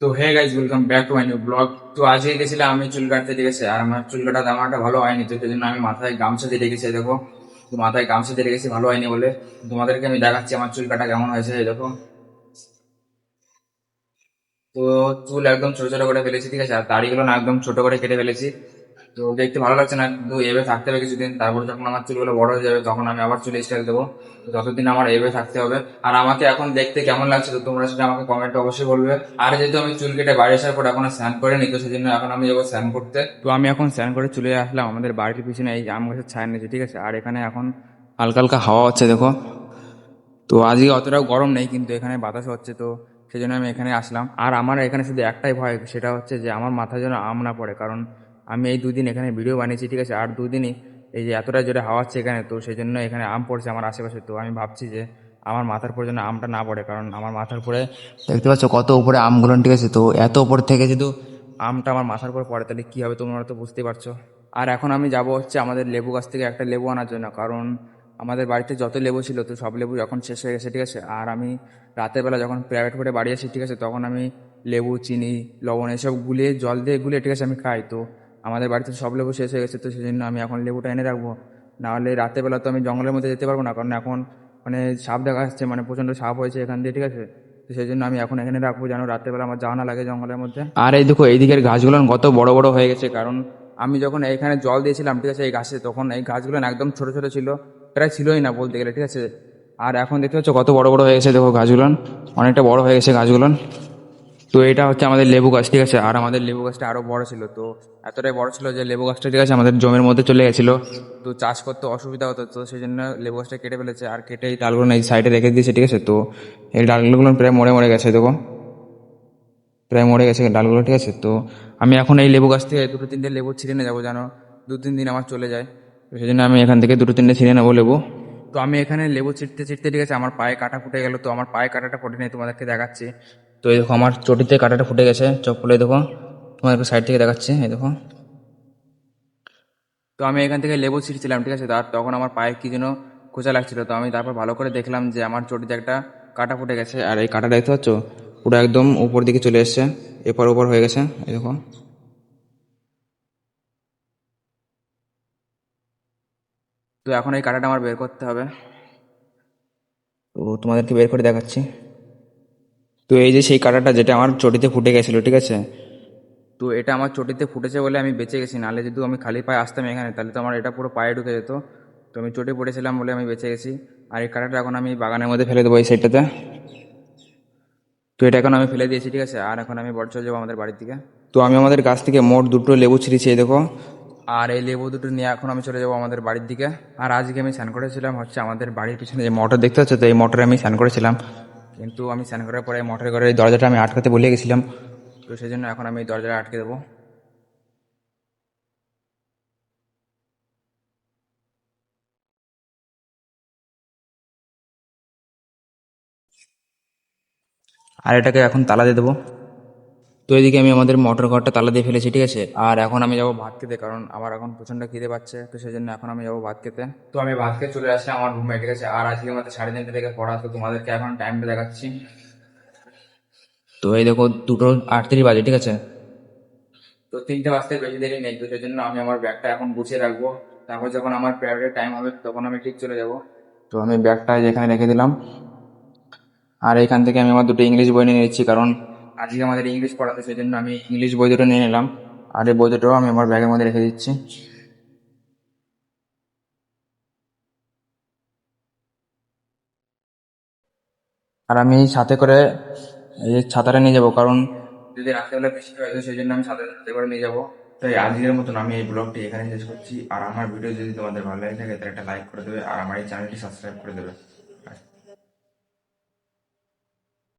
তো hey guys, welcome back to my new blog. তো আজকে গেছিলাম আমি চুল কাটতে, ঠিক আছে। আর আমার চুল কাটা তেমন একটা ভালো হয়নি, তো সেই জন্য আমি মাথায় গামছা দিয়ে রেখেছি, এই দেখো। তো মাথায় গামছা দিয়ে রেখেছি ভালো হয়নি বলে। তোমাদেরকে আমি দেখাচ্ছি আমার চুল কাটা কেমন হয়েছে, এই দেখো। তো চুল একদম ছোট ছোট করে ফেলেছি, ঠিক আছে। আর দাড়িগুলো না একদম ছোট করে কেটে ফেলেছি। তো দেখতে ভালো লাগছে না, কিন্তু এভাবে থাকতে হবে কিছুদিন। তারপর যখন আমার চুলগুলো বড় হয়ে যাবে তখন আমি আবার চুল স্টাইল দেবো। তো ততদিন আমার এভাবে থাকতে হবে। আর আমাকে এখন দেখতে কেমন লাগছে তো তোমরা সেটা আমাকে কমেন্টে অবশ্যই বলবে। আর যেহেতু আমি চুল কেটে বাড়ি আসার পর এখনো স্নান করিনি, তো সেই জন্য এখন আমি যাবো স্নান করতে। তো আমি এখন স্নান করে চলে আসলাম আমাদের বাড়ির পিছনে এই আম গাছের ছায়া নিচে, ঠিক আছে। আর এখানে এখন হালকা হালকা হাওয়া হচ্ছে, দেখো। তো আজকে অতটাও গরম নেই, কিন্তু এখানে বাতাস হচ্ছে, তো সেই জন্য আমি এখানে আসলাম। আর আমার এখানে শুধু একটাই ভয়, সেটা হচ্ছে যে আমার মাথায় যেন আম না পড়ে, কারণ আমি এই দুদিন এখানে ভিডিও বানিয়েছি, ঠিক আছে। আর দুদিনই এই যে এতটা জোরে হাওয়া হচ্ছে এখানে, তো সেই জন্য এখানে আম পড়ছে আমার আশেপাশে। তো আমি ভাবছি যে আমার মাথার উপরে যেন আমটা না পড়ে, কারণ আমার মাথার উপরে দেখতে পাচ্ছ কত উপরে আমগুলো, ঠিক আছে। তো এত উপর থেকে যদি আমটা আমার মাথার উপর পড়ে তাহলে কী হবে তোমরা তো বুঝতেই পারছো। আর এখন আমি যাব হচ্ছে আমাদের লেবু গাছ থেকে একটা লেবু আনার জন্য, কারণ আমাদের বাড়িতে যত লেবু ছিল তো সব লেবু এখন শেষ হয়ে গেছে, ঠিক আছে। আর আমি রাতের বেলা যখন প্রাইভেট করে বাড়ি আসি, ঠিক আছে, তখন আমি লেবু, চিনি, লবণ এসব গুলিয়ে জল দিয়ে গুলিয়ে, ঠিক আছে, আমি খাই। তো আমাদের বাড়িতে সব লেবু শেষ হয়ে গেছে, তো সেই জন্য আমি এখন লেবুটা এনে রাখবো। নাহলে রাতের বেলা তো আমি জঙ্গলের মধ্যে যেতে পারবো না, কারণ এখন মানে সাপ দেখা যাচ্ছে, মানে প্রচণ্ড সাপ হয়েছে এখান দিয়ে, ঠিক আছে। তো সেই জন্য আমি এখন এখানে রাখবো, যেন রাতের বেলা আমার যাওয়া না লাগে জঙ্গলের মধ্যে। আর এই দেখো এইদিকের গাছগুলো কত বড় বড় হয়ে গেছে, কারণ আমি যখন এখানে জল দিয়েছিলাম, ঠিক আছে, এই গাছে, তখন এই গাছগুলো একদম ছোট ছোট ছিল, প্রায় ছিলই না বলতে গেলে, ঠিক আছে। আর এখন দেখতে পাচ্ছ কত বড় বড় হয়ে গেছে, দেখো গাছগুলো অনেকটা বড় হয়ে গেছে গাছগুলো। তো এটা হচ্ছে আমাদের লেবু গাছ, ঠিক আছে। আর আমাদের লেবু গাছটা আরো বড় ছিল, তো এতটাই বড় ছিল যে লেবু গাছটা, ঠিক আছে, আমাদের জমির মধ্যে চলে গেছিল। তো চাষ করতে অসুবিধা হতো, তো সেই জন্য লেবু গাছটা কেটে ফেলেছে। আর কেটে এই ডালগুলো এই সাইডে রেখে দিয়েছে, ঠিক আছে। তো এই ডালগুলো প্রায় মরে মরে গেছে, দেখো, প্রায় মরে গেছে ডালগুলো, ঠিক আছে। তো আমি এখন এই লেবু গাছ থেকে দুটো তিনটে লেবু ছিঁড়ে নিয়ে যাবো, যেন দু তিন দিন আমার চলে যায়। তো সেই জন্য আমি এখান থেকে দুটো তিনটে ছিঁড়ে নেবো লেবু। তো আমি এখানে লেবু ছিঁড়তে ছিঁড়তে, ঠিক আছে, আমার পায়ে কাঁটা ফুটে গেল। তো আমার পায়ে কাঁটাটা ফুটে নেই, তোমাদেরকে দেখাচ্ছি। তো এই দেখো আমার চটিতে কাঁটাটা ফুটে গেছে, চোখ খুলে দেখো, তোমাদেরকে সাইড থেকে দেখাচ্ছি, এই দেখো। তো আমি এখান থেকে লেবু ছিঁড়ছিলাম, ঠিক আছে। তার তখন আমার পায়ে কি যেন খোঁচা লাগছিল, তো আমি তারপর ভালো করে দেখলাম যে আমার চটিতে একটা কাঁটা ফুটে গেছে। আর এই কাঁটা দেখতে পাচ্ছ পুরো একদম উপর দিকে চলে এসছে, এপার ওপর হয়ে গেছে, এই দেখো। তো এখন এই কাঁটাটা আমার বের করতে হবে, তো তোমাদেরকে বের করে দেখাচ্ছি। তো এই যে সেই কাঁটাটা যেটা আমার চটিতে ফুটে গেছিলো, ঠিক আছে। তো এটা আমার চটিতে ফুটেছে বলে আমি বেঁচে গেছি, নাহলে যদি আমি খালি পায়ে আসতাম এখানে তাহলে তো আমার এটা পুরো পায়ে ঢুকে যেত। তো আমি চটি পড়েছিলাম বলে আমি বেঁচে গেছি। আর এই কাঁটাটা এখন আমি বাগানের মধ্যে ফেলে দেবো এই সাইডটাতে। তো এটা এখন আমি ফেলে দিয়েছি, ঠিক আছে। আর এখন আমি বড় চলে যাবো আমাদের বাড়ির দিকে। তো আমি আমাদের গাছ থেকে মোট দুটো লেবু ছিঁড়েছি, এই দেখো। আর এই লেবু দুটো নিয়ে এখন আমি চলে যাবো আমাদের বাড়ির দিকে। আর আজকে আমি স্নান করেছিলাম হচ্ছে আমাদের বাড়ির পিছনে যে মোটর দেখতে হচ্ছে, তো এই মোটরে আমি স্নান করেছিলাম। কিন্তু আমি স্নান করার পরে মোটরের ঘরের এই দরজাটা আমি আটকাতে ভুলে গেছিলাম, তো সেই জন্য এখন আমি এই দরজাটা আটকে দেবো। আর এটাকে এখন তালা দিয়ে দেবো। তো এদিকে আমি আমাদের মোটর ঘরটা তালা দিয়ে ফেলেছি, ঠিক আছে। আর এখন আমি যাবো ভাত খেতে, কারণ আমার এখন প্রচণ্ড খিদে পাচ্ছে, তো সেই জন্য এখন আমি যাবো ভাত খেতে। তো আমি ভাত খেতে চলে আসলাম আমার রুমে, ঠিক আছে। আর আজকে আমাদের 3:30 থেকে পড়া, তো তোমাদেরকে এখন টাইমটা দেখাচ্ছি। তো এই দেখো 2:38 বাজে, ঠিক আছে। তো 3টে বাজতে বেশি দেরি নেই, তো সেই জন্য আমি আমার ব্যাগটা এখন গুছিয়ে রাখবো। তারপর যখন আমার প্রাইভেটের টাইম হবে তখন আমি ঠিক চলে যাব। তো আমি ব্যাগটা যেখানে রেখে দিলাম। আর এখান থেকে আমি আমার দুটো ইংলিশ বই নিয়ে নিচ্ছি, কারণ আজকে আমাদের ইংলিশ পড়াতে, সেই জন্য আমি ইংলিশ বই দুটো নিয়ে নিলাম। আর এই বই দুটোও আমি আমার ব্যাগের মধ্যে রেখে দিচ্ছি। আর আমি সাথে করে এই যে ছাতাটা নিয়ে যাবো, কারণ যদি রাত্রেবেলা বৃষ্টি হয়, তো সেই জন্য আমি সাথে সাথে করে নিয়ে যাবো। তাই আজকের মতন আমি এই ব্লগটি এখানে শেষ করছি। আর আমার ভিডিও যদি তোমাদের ভালো লাগে থাকে তাহলে একটা লাইক করে দেবে, আর আমার এই চ্যানেলটি সাবস্ক্রাইব করে দেবে।